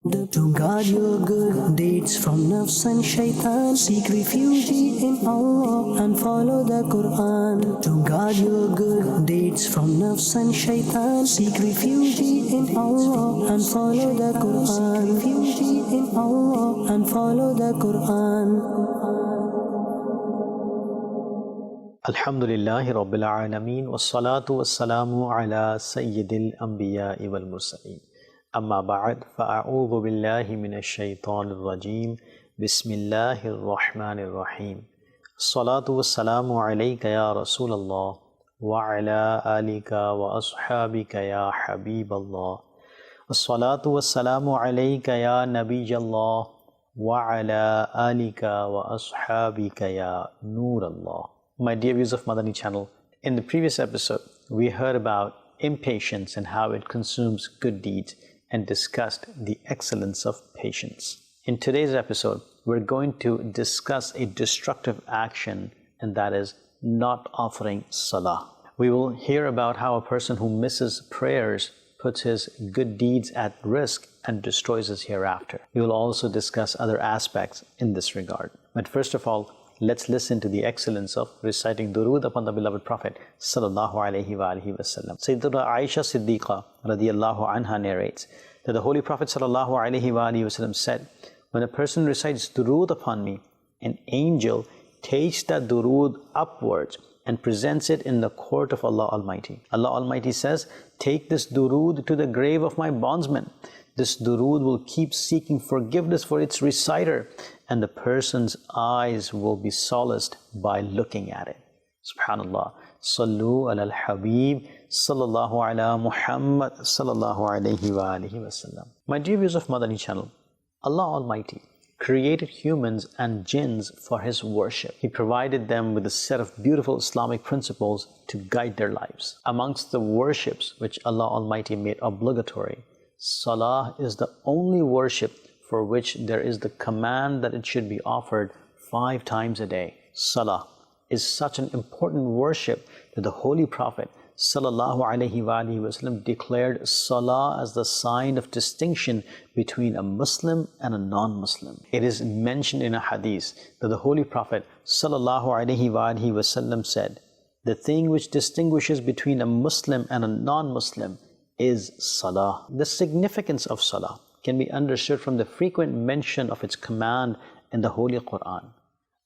To guard your good deeds from nafs and shaitan, seek refuge in Allah and follow the Quran. To guard your good deeds from nafs and shaitan, seek refuge in Allah and follow the Quran. Refuge in Allah and follow the Quran. Alhamdulillahi Rabbil Alameen Wassalatu wassalamu ala Sayyidil Anbiya'i wal Mursaleen. Amma ba'd, fa'a'udhu billahi minash shaitanir rajeem. Bismillahir Rahmanir Rahim. Salatu wassalamu alayka ya Rasulallah wa ala alika wa ashabika ya Habiballah. Salatu wassalamu alayka ya Nabiyallah wa ala alika wa ashabika ya Nurallah. My dear viewers of Madani Channel, in the previous episode, we heard about impatience and how it consumes good deeds and discussed the excellence of patience. In today's episode, we're going to discuss a destructive action, and that is not offering Salah. We will hear about how a person who misses prayers puts his good deeds at risk and destroys his hereafter. We will also discuss other aspects in this regard. But first of all, let's listen to the excellence of reciting durood upon the beloved Prophet sallallahu alaihi wasallam. Sayyidatuna Aisha Siddiqa radiyallahu anha narrates that the Holy Prophet sallallahu alaihi wasallam said, "When a person recites durood upon me, an angel takes that durood upwards and presents it in the court of Allah Almighty. Allah Almighty says, 'Take this durood to the grave of my bondsman. This durood will keep seeking forgiveness for its reciter, and the person's eyes will be solaced by looking at it.'" Subhanallah. Sallu ala al-Habib sallallahu ala Muhammad sallallahu alayhi wa alihi wasallam. My dear viewers of Madani Channel, Allah Almighty created humans and jinns for His worship. He provided them with a set of beautiful Islamic principles to guide their lives. Amongst the worships which Allah Almighty made obligatory, Salah is the only worship for which there is the command that it should be offered 5 times a day. Salah is such an important worship that the Holy Prophet sallallahu alaihi wasallam declared Salah as the sign of distinction between a Muslim and a non-Muslim. It is mentioned in a hadith that the Holy Prophet sallallahu alaihi wasallam said, "The thing which distinguishes between a Muslim and a non-Muslim is Salah." The significance of Salah can be understood from the frequent mention of its command in the Holy Quran.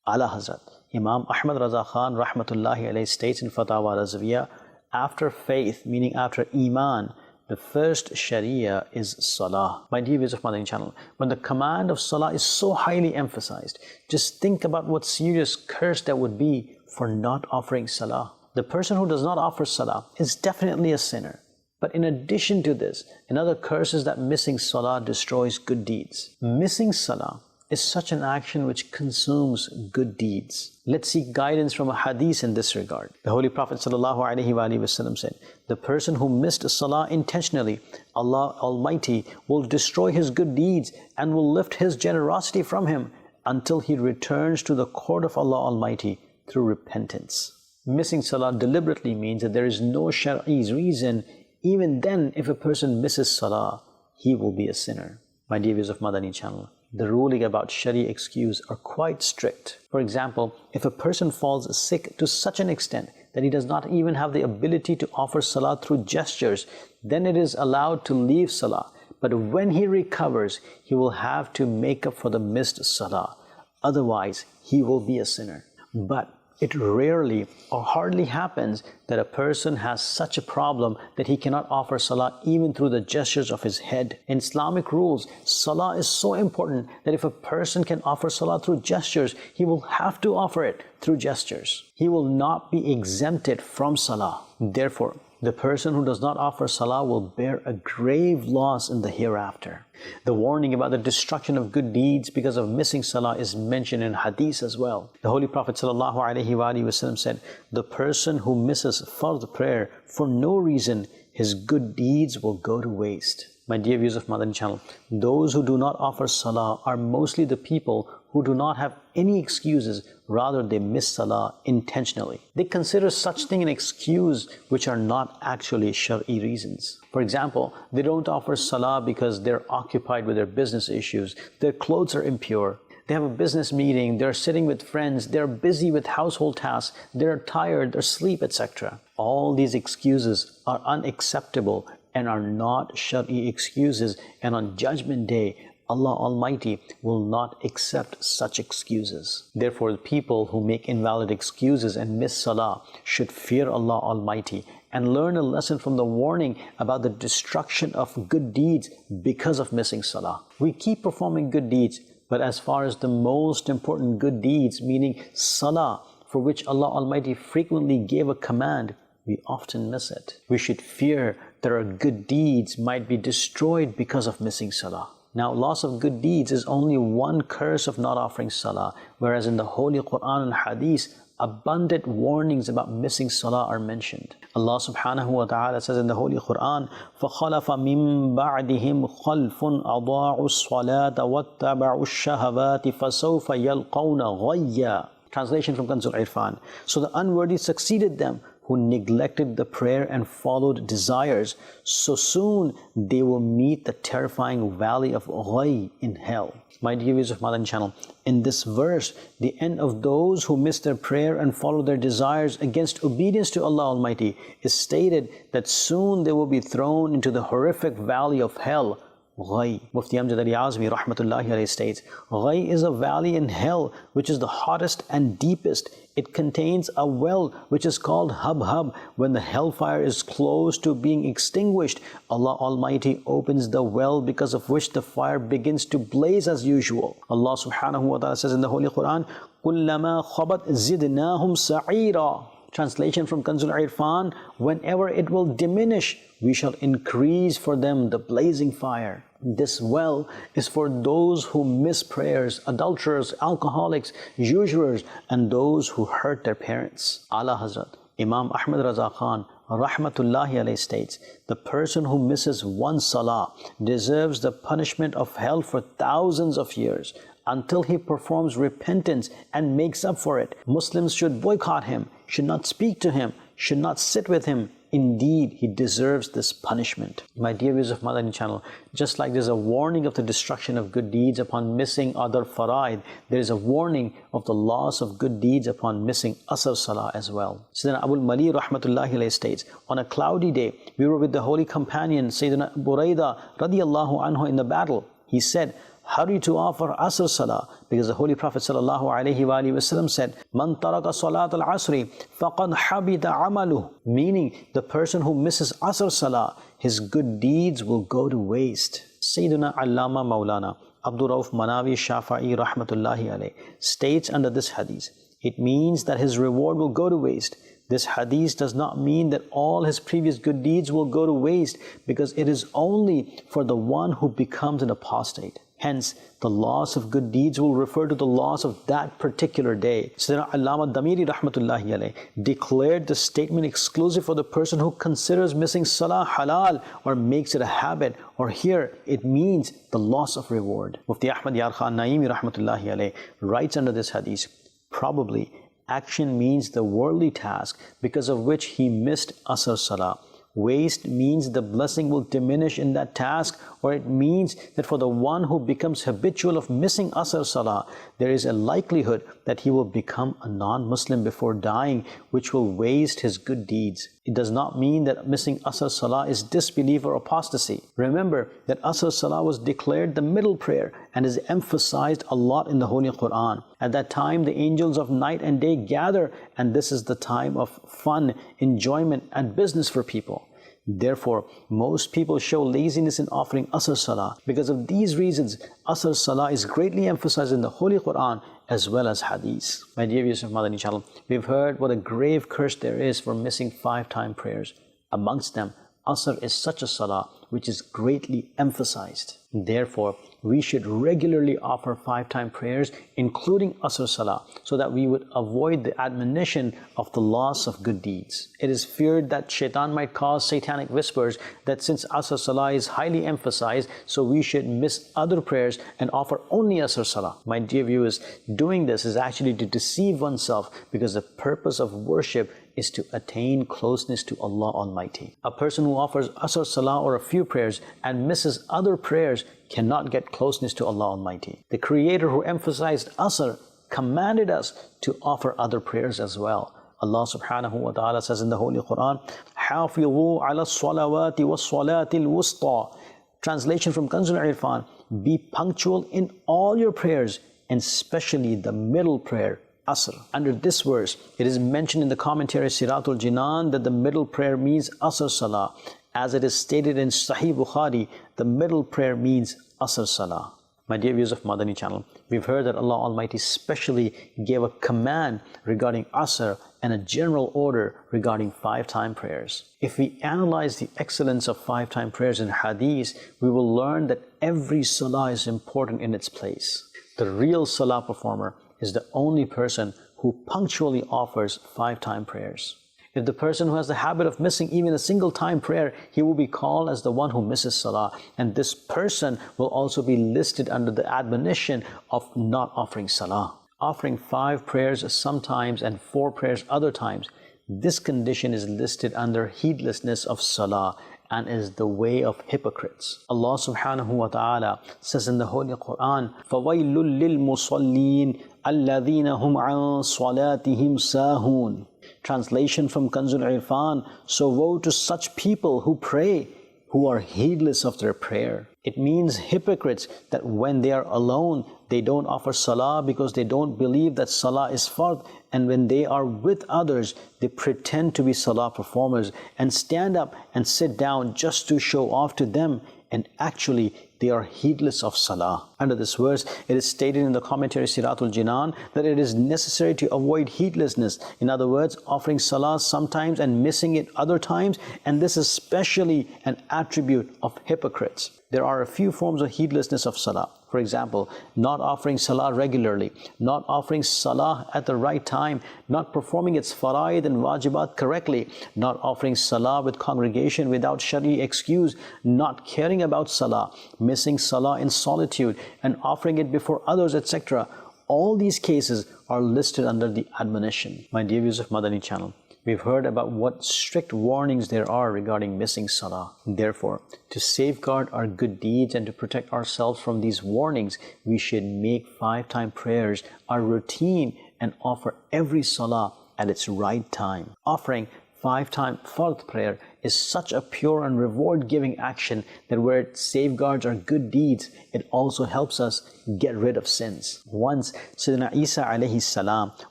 Ala Hazrat Imam Ahmad Raza Khan rahmatullahi alayhi states in Fatawa Razviya, after faith, meaning after Iman, the first Sharia is Salah. My dear viewers of Madani Channel, when the command of Salah is so highly emphasized, just think about what serious curse that would be for not offering Salah. The person who does not offer Salah is definitely a sinner. But in addition to this, another curse is that missing Salah destroys good deeds. Missing Salah is such an action which consumes good deeds. Let's seek guidance from a hadith in this regard. The Holy Prophet ﷺ said, "The person who missed Salah intentionally, Allah Almighty will destroy his good deeds and will lift His generosity from him until he returns to the court of Allah Almighty through repentance." Missing Salah deliberately means that there is no Shar'i reason. Even then, if a person misses Salah, he will be a sinner. My dear viewers of Madani Channel, the ruling about Shari excuse are quite strict. For example, if a person falls sick to such an extent that he does not even have the ability to offer Salah through gestures, then it is allowed to leave Salah. But when he recovers, he will have to make up for the missed Salah. Otherwise, he will be a sinner. But it rarely or hardly happens that a person has such a problem that he cannot offer Salah even through the gestures of his head. In Islamic rules, Salah is so important that if a person can offer Salah through gestures, he will have to offer it through gestures. He will not be exempted from Salah. Therefore, the person who does not offer Salah will bear a grave loss in the hereafter. The warning about the destruction of good deeds because of missing Salah is mentioned in Hadith as well. The Holy Prophet ﷺ said, "The person who misses fard prayer for no reason, his good deeds will go to waste." My dear viewers of Madani Channel, those who do not offer Salah are mostly the people who do not have any excuses, rather they miss Salah intentionally. They consider such thing an excuse which are not actually Shari'i reasons. For example, they don't offer Salah because they're occupied with their business issues, their clothes are impure, they have a business meeting, they're sitting with friends, they're busy with household tasks, they're tired, they're asleep, etc. All these excuses are unacceptable and are not Shari'i excuses, and on Judgment Day, Allah Almighty will not accept such excuses. Therefore, the people who make invalid excuses and miss Salah should fear Allah Almighty and learn a lesson from the warning about the destruction of good deeds because of missing Salah. We keep performing good deeds, but as far as the most important good deeds, meaning Salah, for which Allah Almighty frequently gave a command, we often miss it. We should fear that our good deeds might be destroyed because of missing Salah. Now, loss of good deeds is only one curse of not offering Salah, whereas in the Holy Quran and Hadith, abundant warnings about missing Salah are mentioned. Allah subhanahu wa ta'ala says in the Holy Quran, فَخَلَفَ مِن بَعْدِهِمْ خَلْفٌ أَضَاعُوا الصَّلَاةَ وَاتَّبَعُوا الشَّهَوَاتِ فَسَوْفَ يَلْقَوْنَ غَيًّا. Translation from Kanzul Irfan. So the unworthy succeeded them, who neglected the prayer and followed desires, so soon they will meet the terrifying valley of Ghay in hell. My dear viewers of Madani Channel, in this verse, the end of those who miss their prayer and follow their desires against obedience to Allah Almighty is stated that soon they will be thrown into the horrific valley of hell, Ghay. Mufti Amjad Ali Azmi rahmatullahi alayhi states, Ghay is a valley in hell which is the hottest and deepest. It contains a well which is called Hub. When the hellfire is close to being extinguished, Allah Almighty opens the well, because of which the fire begins to blaze as usual. Allah subhanahu wa ta'ala says in the Holy Quran, كُلَّمَا خَبَتْ زِدْنَاهُمْ سَعِيرًا. Translation from Kanzul Irfan, whenever it will diminish, we shall increase for them the blazing fire. This well is for those who miss prayers, adulterers, alcoholics, usurers, and those who hurt their parents. Ala Hazrat Imam Ahmad Raza Khan rahmatullahi alayhi states, the person who misses one salah deserves the punishment of hell for thousands of years, until he performs repentance and makes up for it. Muslims should boycott him, should not speak to him, should not sit with him. Indeed, he deserves this punishment. My dear viewers of Madani Channel, just like there's a warning of the destruction of good deeds upon missing other faraid, there is a warning of the loss of good deeds upon missing Asr Salah as well. Sayyidina Abu al-Mali rahmatullahi alayhi states, on a cloudy day, we were with the holy companion Sayyidina Buraidah radiyallahu anhu in the battle. He said, hurry to offer Asr Salah, because the Holy Prophet sallallahu alaihi wasallam said, Man taraka salat al-asri faqad habita amaluh, meaning the person who misses Asr Salah, his good deeds will go to waste. Sayyidina Allama Maulana Abdul Rauf Manawi Shafi'i rahmatullahi alayhi states under this hadith, it means that his reward will go to waste. This hadith does not mean that all his previous good deeds will go to waste, because it is only for the one who becomes an apostate. Hence, the loss of good deeds will refer to the loss of that particular day. Sayyidina Allama Damiri rahmatullahi alayhi declared the statement exclusive for the person who considers missing Salah halal or makes it a habit, or here it means the loss of reward. Mufti Ahmad Yar Khan Naimi rahmatullahi alayhi writes under this hadith, probably action means the worldly task because of which he missed Asr Salah. Waste means the blessing will diminish in that task, or it means that for the one who becomes habitual of missing Asr Salah, there is a likelihood that he will become a non-Muslim before dying, which will waste his good deeds. It does not mean that missing Asr Salah is disbelief or apostasy. Remember that Asr Salah was declared the middle prayer and is emphasized a lot in the Holy Quran. At that time, the angels of night and day gather, and this is the time of fun, enjoyment, and business for people. Therefore, most people show laziness in offering Asr Salah. Because of these reasons, Asr Salah is greatly emphasized in the Holy Quran as well as Hadith. My dear viewers of Madani Channel, we've heard what a grave curse there is for missing 5-time prayers. Amongst them, Asr is such a Salah which is greatly emphasized. Therefore, we should regularly offer 5-time prayers, including Asr Salah, so that we would avoid the admonition of the loss of good deeds. It is feared that shaitan might cause satanic whispers that since Asr Salah is highly emphasized, so we should miss other prayers and offer only Asr Salah. My dear viewers, doing this is actually to deceive oneself, because the purpose of worship is to attain closeness to Allah Almighty. A person who offers Asr Salah or a few prayers and misses other prayers cannot get closeness to Allah Almighty. The Creator, who emphasized Asr, commanded us to offer other prayers as well. Allah subhanahu wa ta'ala says in the Holy Quran, حَافِظُوا عَلَى الصَّلَوَاتِ وَالصَّلَاةِ الْوُسْطَى. Translation from Kanzul Irfan, be punctual in all your prayers, and especially the middle prayer, Asr. Under this verse, it is mentioned in the commentary Siratul Jinan that the middle prayer means Asr Salah. As it is stated in Sahih Bukhari, the middle prayer means Asr Salah. My dear viewers of Madani Channel, we've heard that Allah Almighty specially gave a command regarding Asr and a general order regarding 5-time prayers. If we analyze the excellence of 5-time prayers in Hadith, we will learn that every Salah is important in its place. The real Salah performer is the only person who punctually offers 5-time prayers. If the person who has the habit of missing even a single time prayer, he will be called as the one who misses Salah. And this person will also be listed under the admonition of not offering Salah. Offering 5 prayers sometimes and 4 prayers other times, this condition is listed under heedlessness of Salah and is the way of hypocrites. Allah subhanahu wa ta'ala says in the Holy Quran, فَوَيْلٌ لِلْمُصَلِّينَ الَّذِينَ هُمْ عَنْ صَلَاتِهِمْ سَاهُونَ. Translation from Kanzul Irfan, so woe to such people who pray, who are heedless of their prayer. It means hypocrites, that when they are alone, they don't offer Salah because they don't believe that Salah is fard, and when they are with others, they pretend to be Salah performers and stand up and sit down just to show off to them, and actually they are heedless of Salah. Under this verse, it is stated in the commentary Siratul Jinan that it is necessary to avoid heedlessness. In other words, offering Salah sometimes and missing it other times, and this is especially an attribute of hypocrites. There are a few forms of heedlessness of Salah. For example, not offering Salah regularly, not offering Salah at the right time, not performing its faraid and wajibat correctly, not offering Salah with congregation without Shari excuse, not caring about Salah, missing Salah in solitude and offering it before others, etc. All these cases are listed under the admonition. My dear viewers of Madani Channel, we've heard about what strict warnings there are regarding missing Salah. Therefore, to safeguard our good deeds and to protect ourselves from these warnings, we should make 5-time prayers our routine and offer every Salah at its right time. Offering 5-time fard prayer is such a pure and reward-giving action that where it safeguards our good deeds, it also helps us get rid of sins. Once, Sayyidina Isa alayhi salam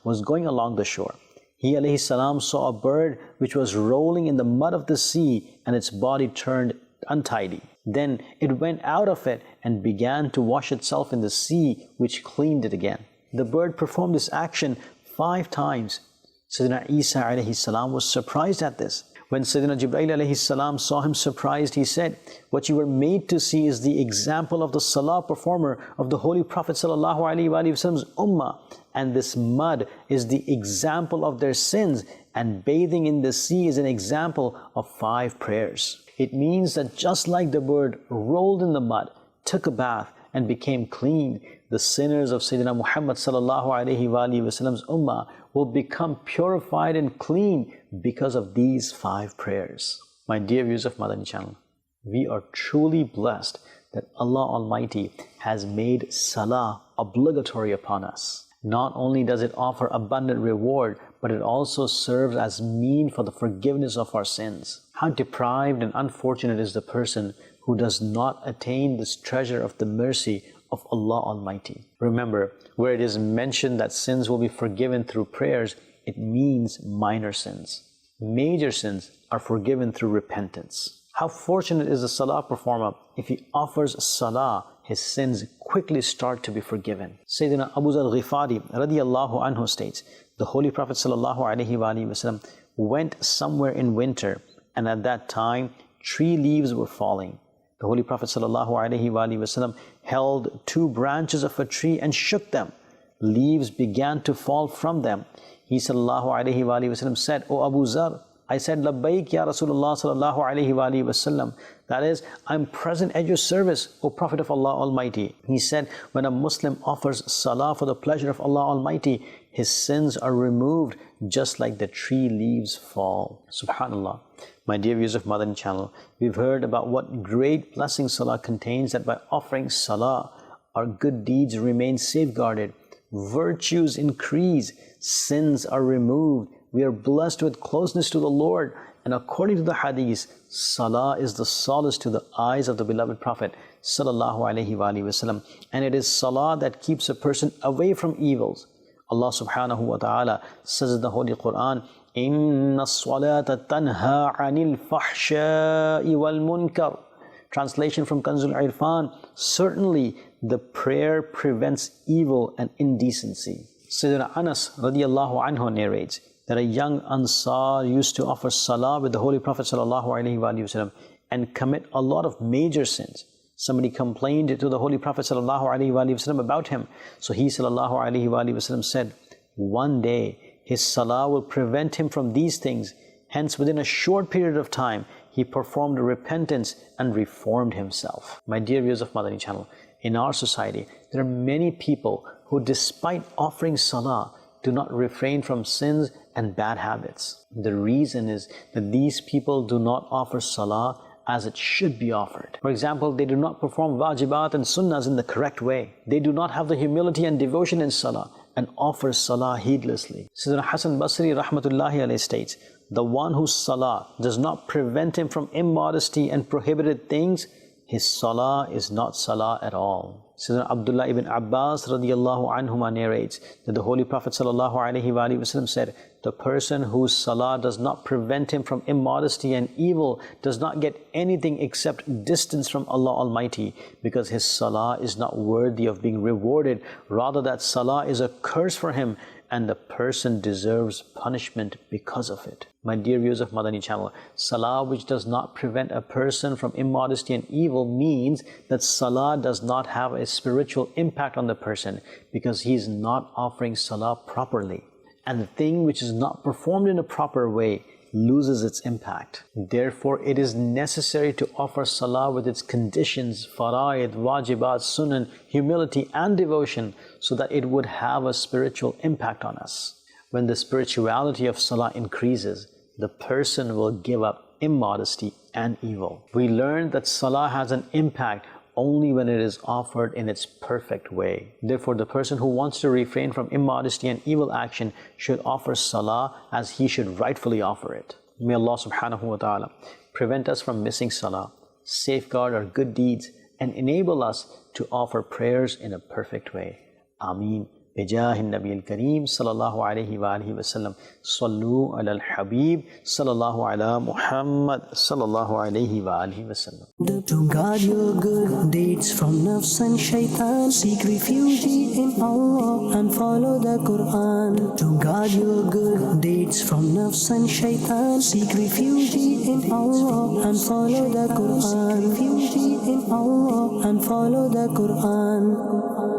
was going along the shore. He alayhi salam saw a bird which was rolling in the mud of the sea, and its body turned untidy. Then it went out of it and began to wash itself in the sea, which cleaned it again. The bird performed this action 5 times. Sayyidina Isa alayhi salam was surprised at this. When Sayyidina Jibreel alayhi salam saw him surprised, he said, "What you were made to see is the example of the Salah performer of the Holy Prophet sallallahu alaihi wasallam's ummah, and this mud is the example of their sins, and bathing in the sea is an example of 5 prayers." It means that just like the bird rolled in the mud, took a bath, and became clean, the sinners of Sayyidina Muhammad sallallahu alaihi wasallam's ummah will become purified and clean because of these 5 prayers. My dear viewers of Madani Channel, we are truly blessed that Allah Almighty has made Salah obligatory upon us. Not only does it offer abundant reward, but it also serves as mean for the forgiveness of our sins. How deprived and unfortunate is the person who does not attain this treasure of the mercy of Allah Almighty. Remember, where it is mentioned that sins will be forgiven through prayers, it means minor sins. Major sins are forgiven through repentance. How fortunate is the Salah performer if he offers Salah, his sins quickly start to be forgiven. Sayyidina Abu Zar Ghifari radiyallahu anhu states, the Holy Prophet sallallahu alaihi wasallam went somewhere in winter, and at that time 3 leaves were falling. The Holy Prophet ﷺ held two branches of a tree and shook them. Leaves began to fall from them. He ﷺ said, "O Abu Zar," I said, "Labbaik ya Rasulullah ﷺ." That is, I'm present at your service, O Prophet of Allah Almighty. He said, when a Muslim offers salah for the pleasure of Allah Almighty, his sins are removed just like the tree leaves fall. Subhanallah. My dear viewers of Madani Channel, we've heard about what great blessings salah contains, that by offering salah, our good deeds remain safeguarded, virtues increase, sins are removed, we are blessed with closeness to the Lord. And according to the hadith, salah is the solace to the eyes of the beloved Prophet sallallahu alaihi wasallam, and it is salah that keeps a person away from evils. Allah subhanahu wa ta'ala says in the Holy Quran, "Inna as-salata tanha 'anil fahsha'i wal munkar." Translation from Kanzul Irfan, certainly the prayer prevents evil and indecency. Sayyidina Anas radiallahu anhu narrates that a young Ansar used to offer salah with the Holy Prophet sallallahu alaihi wasallam and commit a lot of major sins. Somebody complained to the Holy Prophet sallallahu alaihi wasallam about him. So he sallallahu alaihi wasallam said, one day his salah will prevent him from these things. Hence, within a short period of time, he performed repentance and reformed himself. My dear viewers of Madani Channel, in our society, there are many people who, despite offering salah, do not refrain from sins and bad habits. The reason is that these people do not offer salah as it should be offered. For example, they do not perform wajibat and sunnahs in the correct way. They do not have the humility and devotion in salah and offer salah heedlessly. Sayyidina Hasan Basri rahmatullahi alayhi states, the one whose salah does not prevent him from immodesty and prohibited things, his salah is not salah at all. Sayyidina Abdullah ibn Abbas radiyallahu anhuma narrates that the Holy Prophet sallallahu alaihi wasallam said, the person whose salah does not prevent him from immodesty and evil does not get anything except distance from Allah Almighty, because his salah is not worthy of being rewarded. Rather, that salah is a curse for him, and the person deserves punishment because of it. My dear viewers of Madani Channel, salah which does not prevent a person from immodesty and evil means that salah does not have a spiritual impact on the person, because he is not offering salah properly. And the thing which is not performed in a proper way loses its impact. Therefore, it is necessary to offer salah with its conditions, fara'id, wajibat, sunan, humility and devotion, so that it would have a spiritual impact on us. When the spirituality of salah increases, the person will give up immodesty and evil. We learned that salah has an impact only when it is offered in its perfect way. Therefore, the person who wants to refrain from immodesty and evil action should offer salah as he should rightfully offer it. May Allah subhanahu wa ta'ala prevent us from missing salah, safeguard our good deeds, and enable us to offer prayers in a perfect way. Ameen. بجاه النبي الكريم صلى الله عليه وآله وسلم صلوا على الحبيب صلى الله على محمد صلى الله عليه وآله وسلم. To guard your good deeds from nafs and shaitan, seek refuge in Allah and follow the Quran. To guard your good deeds from nafs and shaitan, seek refuge in Allah and follow the Quran. Refuge in Allah and follow the Quran.